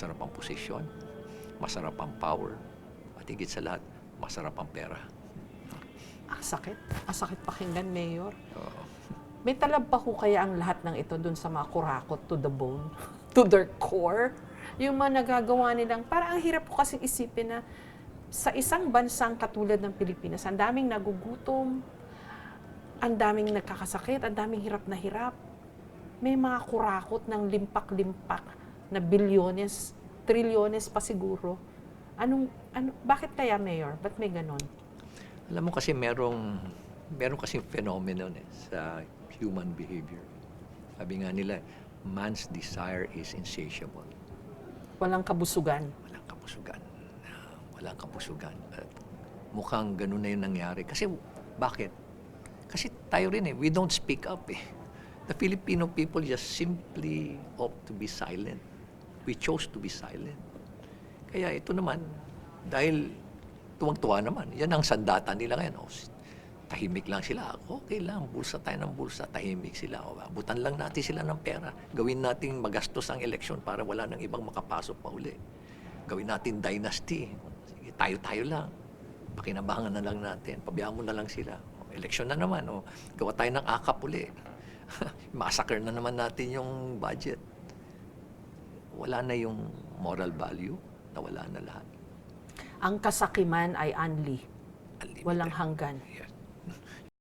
masarap ang posisyon, masarap ang power, at higit sa lahat, masarap ang pera. Sakit. Sakit pakinggan, Mayor. Oo. May talab pa ho kaya ang lahat ng ito dun sa mga kurakot to the bone, to their core? Yung mga nagagawa nilang, parang ang hirap po kasing isipin na sa isang bansang katulad ng Pilipinas, ang daming nagugutom, ang daming nagkakasakit, ang daming hirap na hirap. May mga kurakot ng limpak-limpak na bilyones, trilyones pa siguro. Bakit kaya, Mayor? Ba't may ganon? Alam mo kasi meron kasing phenomenon sa human behavior. Sabi nga nila, man's desire is insatiable. Walang kabusugan. Walang kapusugan. Walang kapusugan. At mukhang ganun na yung nangyari. Kasi, bakit? Kasi tayo rin we don't speak up The Filipino people just simply opt to be silent. We chose to be silent. Kaya ito naman, dahil tuwang-tuwa naman, yan ang sandata nila ngayon. Tahimik lang sila. Okay lang, bulsa tayo ng bulsa, tahimik sila. Abutan lang natin sila ng pera. Gawin natin magastos ang eleksyon para wala nang ibang makapasok pa uli. Gawin natin dynasty. Sige, tayo-tayo lang. Pakinabangan na lang natin. Pabayaan mo na lang sila. Eleksyon na naman. Gawa tayo ng akap uli. Massacre na naman natin yung budget. Wala na yung moral value. Nawala na lahat. Ang kasakiman ay unli. Unlimited. Walang hanggan. Yes.